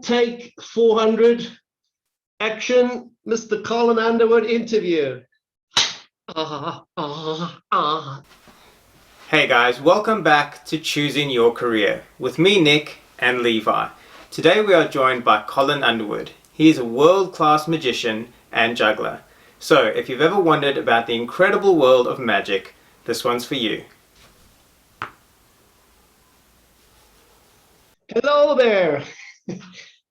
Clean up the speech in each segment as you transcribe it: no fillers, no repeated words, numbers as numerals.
Take 400. Action, Mr. Colin Underwood interview. Hey guys, welcome back to Choosing Your Career with me, Nick, and Levi. Today we are joined by Colin Underwood. He is a world-class magician and juggler. So if you've ever wondered about the incredible world of magic, this one's for you. Hello there.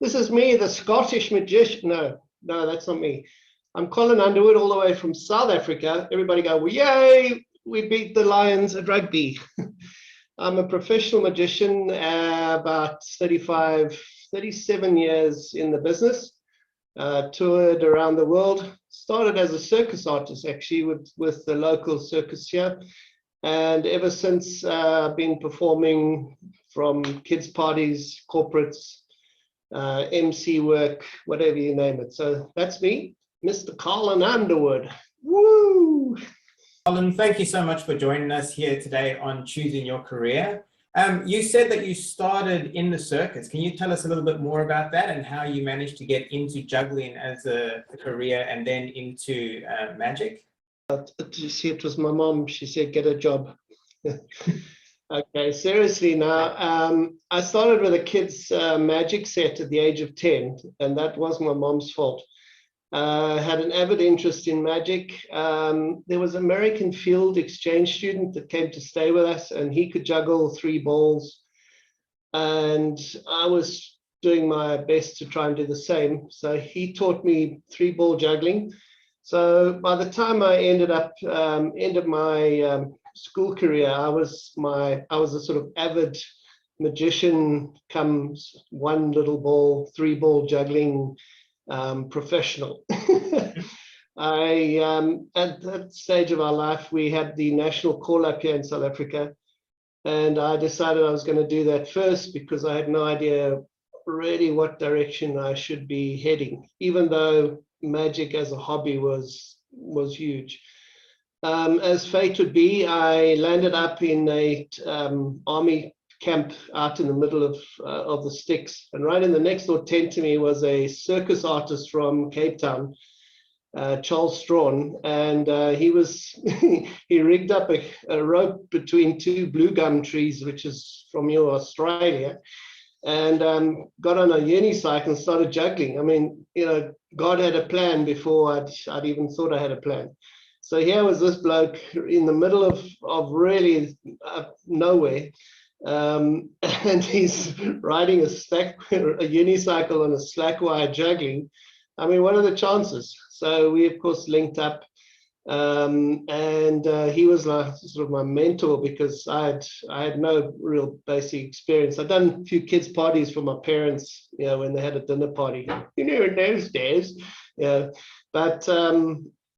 This is me, the Scottish magician. No, that's not me. I'm Colin Underwood, all the way from South Africa. Everybody go, well, yay, we beat the Lions at rugby. I'm a professional magician, about 37 years in the business, toured around the world. Started as a circus artist, actually, with the local circus here. And ever since, I've been performing from kids' parties, corporates, MC work, whatever you name it. So that's me, Mr. Colin Underwood. Woo! Colin, thank you so much for joining us here today on Choosing Your Career. You said that you started in the circus. Can you tell us a little bit more about that and how you managed to get into juggling as a career and then into magic? You see, it was my mom. She said, get a job. Okay, seriously now, I started with a kid's magic set at the age of 10, and that was my mom's fault. Had an avid interest in magic. There was an American field exchange student that came to stay with us, and he could juggle 3 balls. And I was doing my best to try and do the same. So he taught me 3-ball juggling. So by the time I ended my school career, I was a sort of avid magician, comes 1 little ball, 3-ball juggling professional. At that stage of our life, we had the national call up here in South Africa, and I decided I was going to do that first because I had no idea really what direction I should be heading, even though magic as a hobby was huge. As fate would be, I landed up in a army camp out in the middle of the sticks, and right in the next door tent to me was a circus artist from Cape Town, Charles Strawn, and he rigged up a rope between 2 blue gum trees, which is from your Australia, and got on a unicycle and started juggling. I mean, God had a plan before I'd even thought I had a plan. So here was this bloke in the middle of really nowhere, and he's riding a unicycle on a slack wire juggling. I mean, what are the chances? So we, of course, linked up, and he was like sort of my mentor because I had no real basic experience. I'd done a few kids' parties for my parents, when they had a dinner party, in those days, but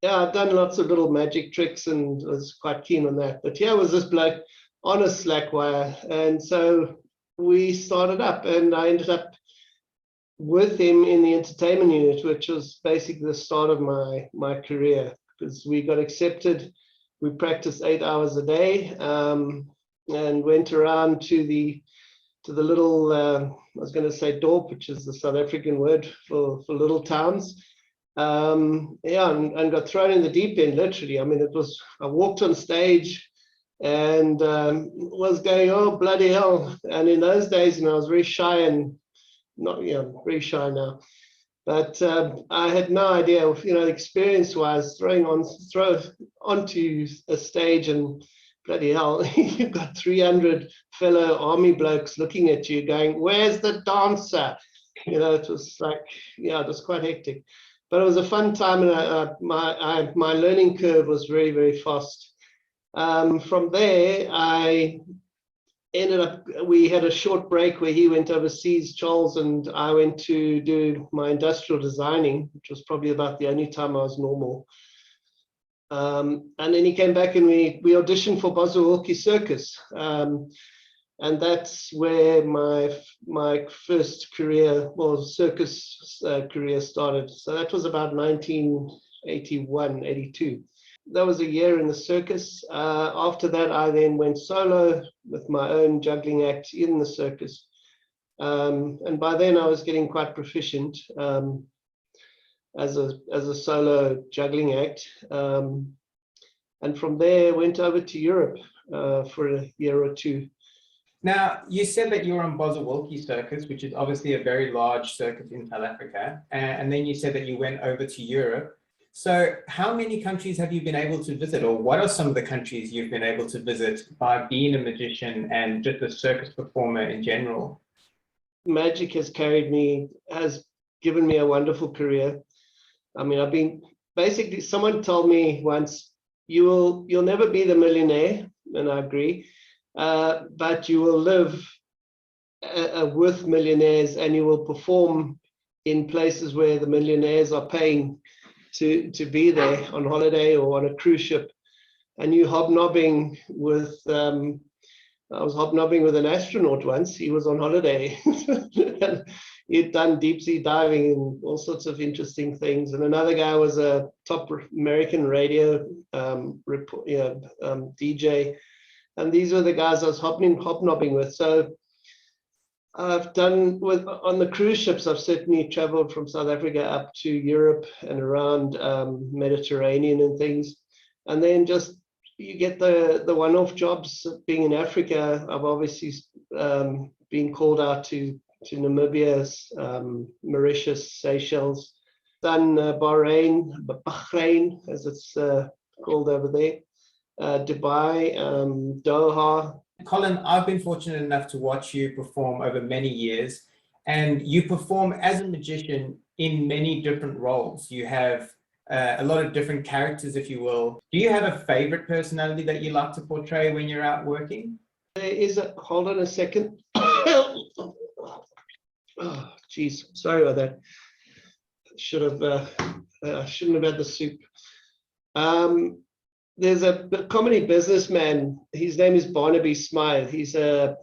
I've done lots of little magic tricks and was quite keen on that. But here was this bloke on a slack wire. And so we started up, and I ended up with him in the entertainment unit, which was basically the start of my career, because we got accepted. We practiced 8 hours a day, and went around to the little, I was going to say dorp, which is the South African word for little towns. And got thrown in the deep end, literally. I mean, I walked on stage and was going, oh, bloody hell. And in those days, I was very shy and not, very shy now. But I had no idea, experience-wise, throw onto a stage and bloody hell, you've got 300 fellow army blokes looking at you going, where's the dancer? It was like, it was quite hectic. But it was a fun time, and my learning curve was very, very fast. From there, I ended up, we had a short break where he went overseas, Charles, and I went to do my industrial designing, which was probably about the only time I was normal. And then he came back and we auditioned for Boswell Circus. And that's where my first career, circus career started. So that was about 1981, 82. That was a year in the circus. After that, I then went solo with my own juggling act in the circus. And by then I was getting quite proficient as a solo juggling act. And from there, went over to Europe for a year or two. Now, you said that you were on Bosawalki Circus, which is obviously a very large circus in South Africa. And then you said that you went over to Europe. So how many countries have you been able to visit, or what are some of the countries you've been able to visit by being a magician and just a circus performer in general? Magic has carried me, has given me a wonderful career. I mean, I've been, basically, someone told me once, you'll never be the millionaire, and I agree, but you will live with millionaires, and you will perform in places where the millionaires are paying to be there on holiday or on a cruise ship. And you hobnobbing with, I was hobnobbing with an astronaut once. He was on holiday. He'd done deep sea diving and all sorts of interesting things. And another guy was a top American radio DJ. And these were the guys I was hobnobbing with. So I've done on the cruise ships, I've certainly traveled from South Africa up to Europe and around Mediterranean and things. And then just, you get the one-off jobs being in Africa. I've obviously been called out to Namibia, Mauritius, Seychelles, done Bahrain, as it's called over there, Dubai, Doha. Colin, I've been fortunate enough to watch you perform over many years, and you perform as a magician in many different roles. You have a lot of different characters, if you will. Do you have a favorite personality that you like to portray when you're out working? There is a, hold on a second. Oh, geez, sorry about that. Shouldn't have had the soup. There's a comedy businessman. His name is Barnaby Smythe. He's a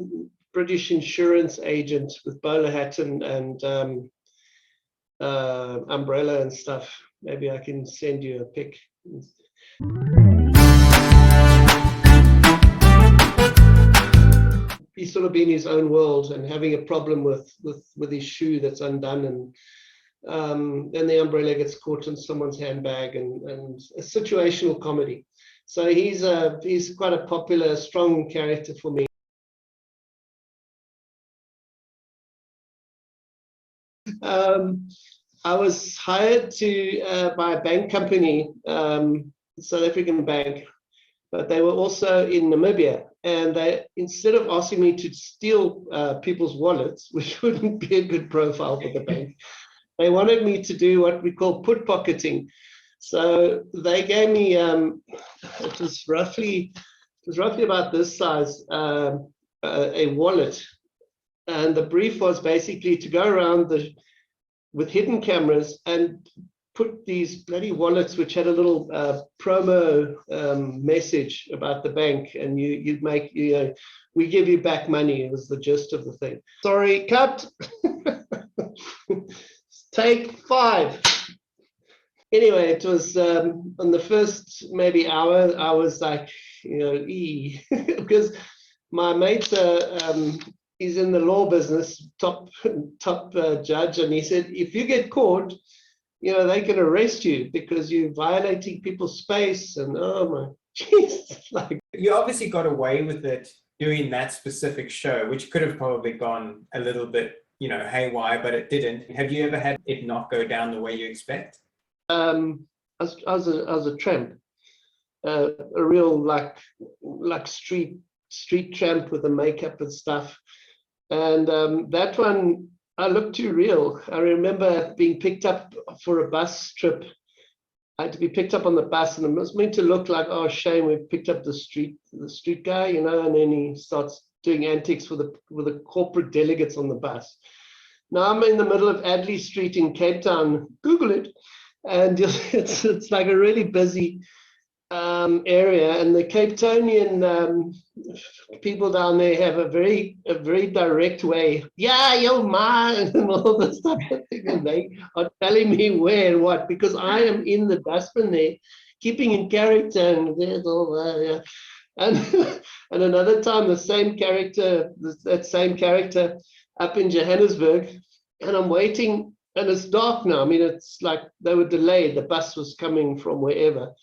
British insurance agent with bowler hat and umbrella and stuff. Maybe I can send you a pic. He's sort of been his own world and having a problem with his shoe that's undone, and then the umbrella gets caught in someone's handbag, and a situational comedy. So he's quite a popular, strong character for me. I was hired by a bank company, South African bank, but they were also in Namibia. And they, instead of asking me to steal people's wallets, which wouldn't be a good profile for the bank, they wanted me to do what we call put pocketing. So they gave me, it was roughly about this size, a wallet. And the brief was basically to go around with hidden cameras and put these bloody wallets, which had a little promo message about the bank, and you'd make, we give you back money. It was the gist of the thing. Sorry, cut. Take 5. Anyway, it was on the first maybe hour, I was like, because my mate is in the law business, top judge, and he said, if you get caught, they can arrest you because you're violating people's space. And oh my, jeez, like, you obviously got away with it doing that specific show, which could have probably gone a little bit, haywire, but it didn't. Have you ever had it not go down the way you expect? I was a tramp, a real like street tramp with the makeup and stuff, and that one, I looked too real. I remember being picked up for a bus trip. I had to be picked up on the bus, and it was meant to look like, oh, shame, we picked up the street guy, and then he starts doing antics with the corporate delegates on the bus. Now I'm in the middle of Adley Street in Cape Town. Google it, and it's like a really busy area, and the Cape Townian people down there have a very direct way. Yeah, yo, man, and all this stuff. And they are telling me where and what, because I am in the dustbin there, keeping in character, and there's all that. Yeah. And another time, that same character, up in Johannesburg, and I'm waiting, and it's dark now. I mean, it's like they were delayed. The bus was coming from wherever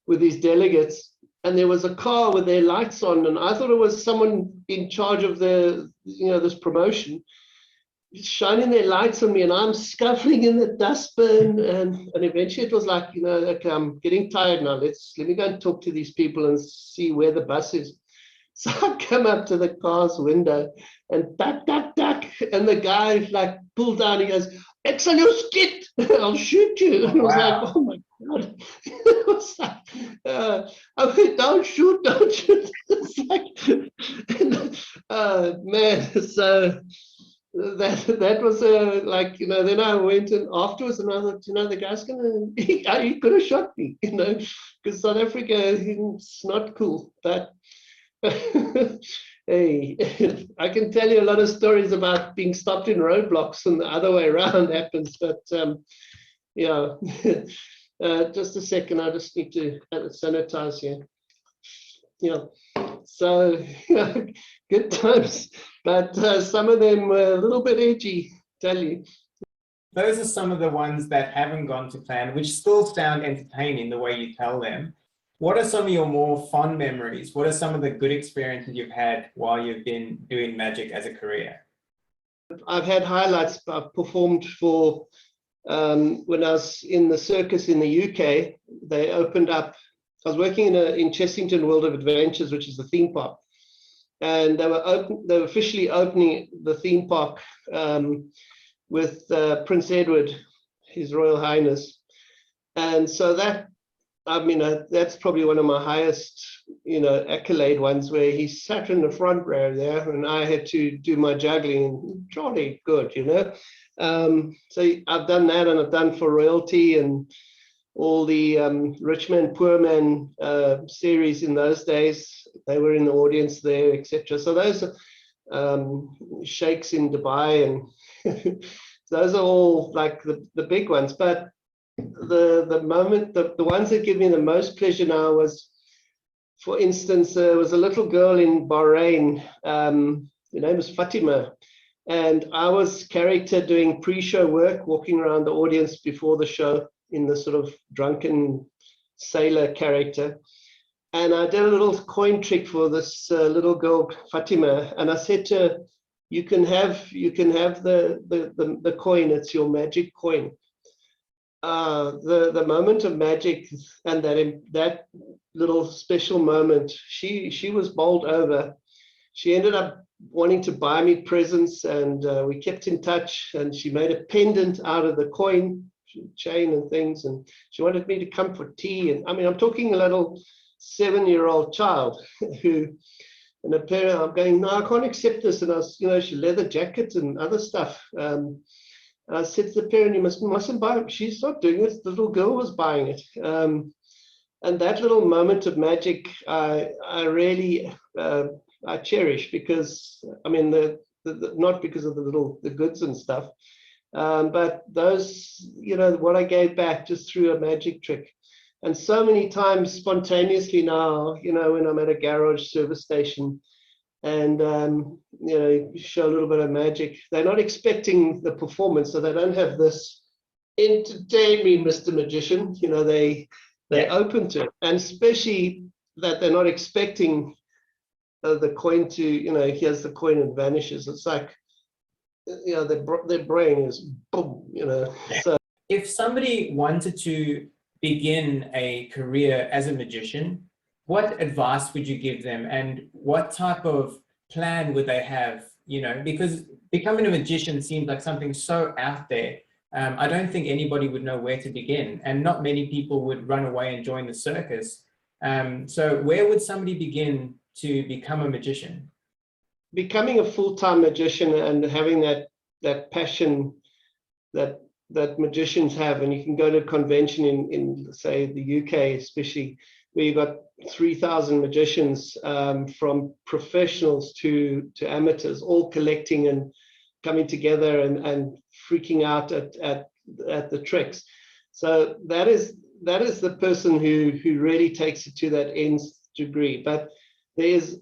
with these delegates, and there was a car with their lights on, and I thought it was someone in charge of the, this promotion, shining their lights on me, and I'm scuffling in the dustbin, and eventually it was like, okay, I'm getting tired now. Let me go and talk to these people and see where the bus is. So I come up to the car's window and duck, duck, duck, and the guy like pulled down. He goes, "Pexels, you skit! I'll shoot you!" And I was like, "Oh my god!" It was like, I mean, don't shoot! It's like, man. So that was like, then I went and afterwards, and I thought, the guy's he could have shot me, because South Africa, it's not cool. But hey, I can tell you a lot of stories about being stopped in roadblocks, and the other way around happens. But yeah, just a second, I just need to sanitize here. Yeah, so good times, but some of them were a little bit edgy, tell you. Those are some of the ones that haven't gone to plan, which still sound entertaining the way you tell them. What are some of your more fond memories? What are some of the good experiences you've had while you've been doing magic as a career? I've had highlights. I've performed for, when I was in the circus in the UK, they opened up, I was working in Chessington World of Adventures, which is the theme park. And they were officially opening the theme park with Prince Edward, His Royal Highness. And so that's probably one of my highest, accolade ones, where he sat in the front row there and I had to do my juggling. Jolly good, So I've done that, and I've done for royalty and all the Rich Man, Poor Man series in those days. They were in the audience there, etc. So those sheikhs in Dubai, and those are all like the big ones. But the ones that give me the most pleasure now was, for instance, there was a little girl in Bahrain. Her name was Fatima, and I was character doing pre-show work, walking around the audience before the show in the sort of drunken sailor character. And I did a little coin trick for this little girl, Fatima, and I said to her, "You can have the coin. It's your magic coin." The moment of magic, and that little special moment, she was bowled over. She ended up wanting to buy me presents, and we kept in touch, and she made a pendant out of the coin, chain and things, and she wanted me to come for tea. And I mean, I'm talking a little 7-year-old child who, and a parent, I'm going, "No, I can't accept this." And I was, she leather jacket and other stuff. I said to the parent, "You mustn't buy it. She's not doing it. The little girl was buying it." And that little moment of magic, I really I cherish, because I mean, not because of the goods and stuff, but those, what I gave back just through a magic trick. And so many times spontaneously now, when I'm at a garage service station, and show a little bit of magic, they're not expecting the performance, so they don't have this "entertain me, Mr. Magician." They're open to it, and especially that they're not expecting the coin to, here's the coin and vanishes. It's like, their brain is boom, So if somebody wanted to begin a career as a magician, what advice would you give them, and what type of plan would they have? Because becoming a magician seems like something so out there. I don't think anybody would know where to begin, and not many people would run away and join the circus. So where would somebody begin to become a magician? Becoming a full-time magician and having that passion that magicians have, and you can go to a convention in say the UK, especially, where you've got 3,000 magicians, from professionals to amateurs, all collecting and coming together and freaking out at the tricks. So that is the person who really takes it to that nth degree. But there's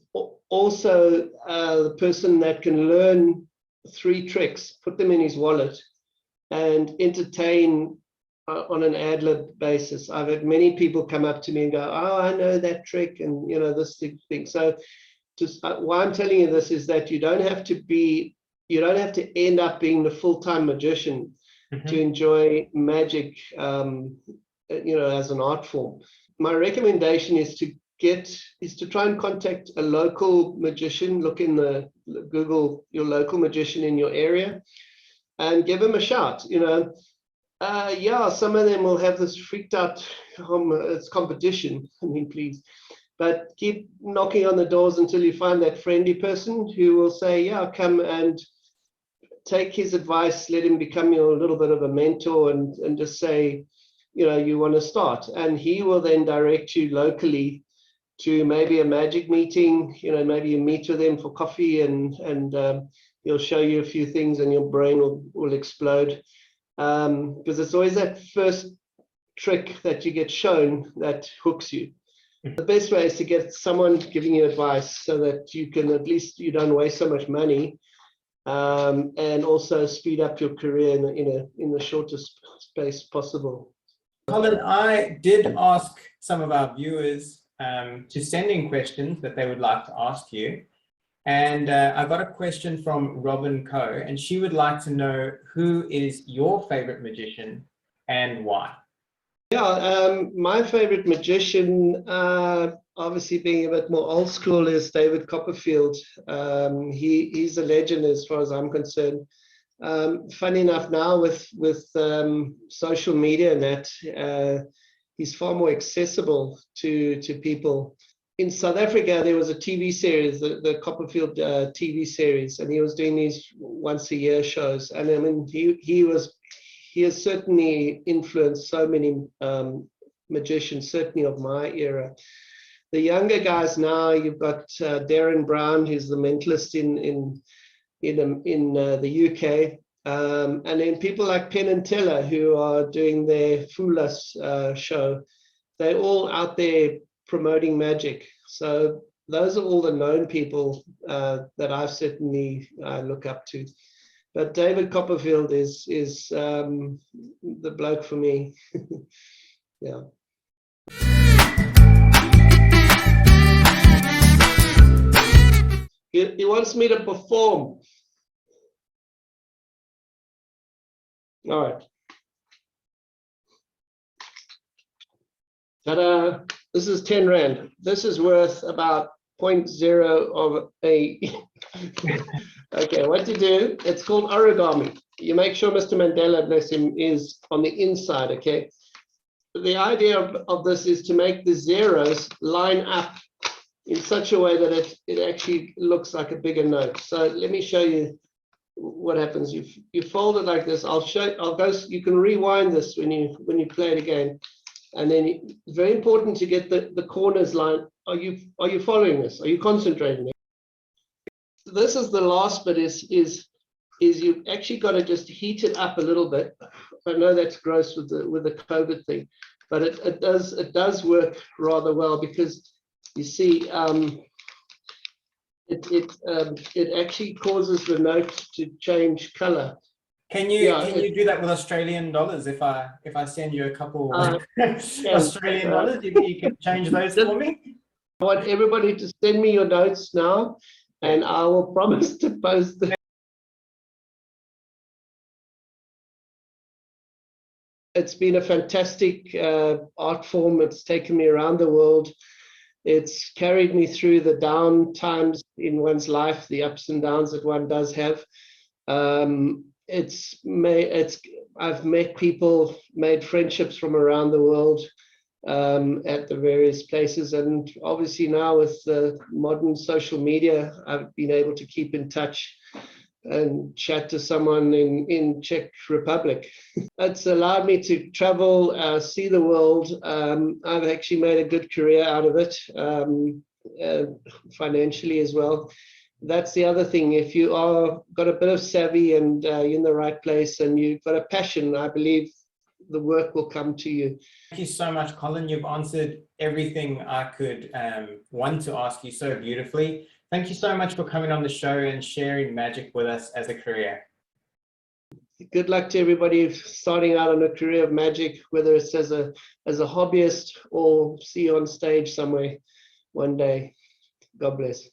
also the person that can learn 3 tricks, put them in his wallet, and entertain on an ad lib basis. I've had many people come up to me and go, "Oh, I know that trick," and this thing. So, just why I'm telling you this is that you don't have to end up being the full-time magician to enjoy magic, as an art form. My recommendation is to try and contact a local magician. Look in the Google your local magician in your area and give him a shout. Some of them will have this freaked out, it's competition. I mean, please. But keep knocking on the doors until you find that friendly person who will say, yeah, come and take his advice, let him become your little bit of a mentor, and just say, you want to start. And he will then direct you locally to maybe a magic meeting, maybe you meet with him for coffee and he'll show you a few things and your brain will explode. Because it's always that first trick that you get shown that hooks you. The best way is to get someone giving you advice so that you can, at least you don't waste so much money, and also speed up your career in the shortest space possible. Colin, I did ask some of our viewers to send in questions that they would like to ask you. And I got a question from Robin Coe, and she would like to know who is your favorite magician and why. Yeah, my favorite magician, obviously being a bit more old school, is David Copperfield. He's a legend as far as I'm concerned. Funny enough, now with social media and that, he's far more accessible to people. In South Africa, there was a TV series, the Copperfield TV series, and he was doing these once a year shows. And I mean, he has certainly influenced so many magicians, certainly of my era. The younger guys now, you've got Darren Brown, who's the mentalist in the UK, and then people like Penn and Teller, who are doing their Fulas show. They're all out there promoting magic. So those are all the known people that I certainly look up to. But David Copperfield is the bloke for me. Yeah. He wants me to perform. All right. Ta-da. This is 10 Rand. This is worth about 0.0 of a. Okay, what you do, it's called origami. You make sure Mr. Mandela, bless him, is on the inside, okay? The idea of this is to make the zeros line up in such a way that it actually looks like a bigger note. So let me show you what happens. You fold it like this. You can rewind this when you play it again. And then it's very important to get the corners line. Are you following this? Are you concentrating? This is the last bit is you've actually got to just heat it up a little bit. I know that's gross with the COVID thing, but it does work rather well, because you see it actually causes the note to change color. Can you do that with Australian dollars? If I send you a couple Australian dollars, you can change those for me? I want everybody to send me your notes now, and I will promise to post them. It's been a fantastic art form. It's taken me around the world. It's carried me through the down times in one's life, the ups and downs that one does have. I've met people, made friendships from around the world at the various places, and obviously now with the modern social media, I've been able to keep in touch and chat to someone in Czech Republic. It's allowed me to travel, see the world. I've actually made a good career out of it, financially as well. That's the other thing. If you are got a bit of savvy and you're in the right place and you've got a passion, I believe the work will come to you. Thank you so much, Colin. You've answered everything I could want to ask you so beautifully. Thank you so much for coming on the show and sharing magic with us as a career. Good luck to everybody starting out on a career of magic, whether it's as a hobbyist or see you on stage somewhere one day. God bless.